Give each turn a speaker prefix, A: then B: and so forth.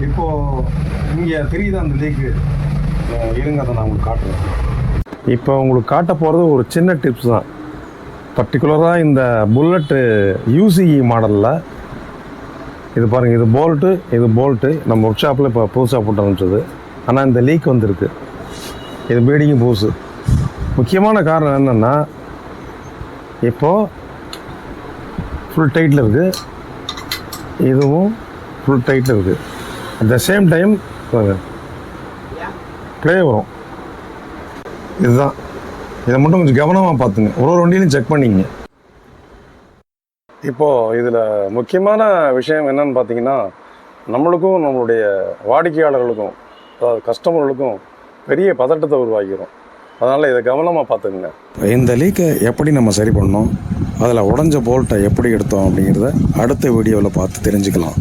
A: இப்போது இங்கே தெரியுது அந்த லீக்கு. இருங்க, அதை நான் உங்களுக்கு காட்டுறேன். இப்போ உங்களுக்கு காட்ட போகிறது ஒரு சின்ன டிப்ஸ் தான். பர்டிகுலராக இந்த புல்லட்டு யூசிஇ மாடலில் இது பாருங்கள், இது போல்ட்டு நம்ம ஒர்க் ஷாப்பில் இப்போ புதுசாக போட்டு அனுப்பிச்சது. ஆனால் இந்த லீக் வந்துருக்கு. இது பீடிங்கு புதுசு. முக்கியமான காரணம் என்னென்னா, இப்போது ஃபுல் டைட்டில் இருக்குது, இதுவும் ஃபுல் டைட்டில் இருக்குது. At the same time play வரும். இதுதான், இதை மட்டும் கொஞ்சம் கவனமாக பார்த்துங்க. ஒரு வண்டியிலையும் செக் பண்ணிங்க. இப்போது இதில் முக்கியமான விஷயம் என்னன்னு பார்த்தீங்கன்னா, நம்மளுக்கும் நம்மளுடைய வாடிக்கையாளர்களுக்கும், அதாவது கஸ்டமர்களுக்கும் பெரிய பதட்டத்தை உருவாக்கிடும். அதனால் இதை கவனமாக பார்த்துக்குங்க.
B: இந்த லீக்கை எப்படி நம்ம சரி பண்ணோம், அதில் உடஞ்ச போல்ட்டை எப்படி எடுத்தோம் அப்படிங்கிறத அடுத்த வீடியோவில் பார்த்து தெரிஞ்சுக்கலாம்.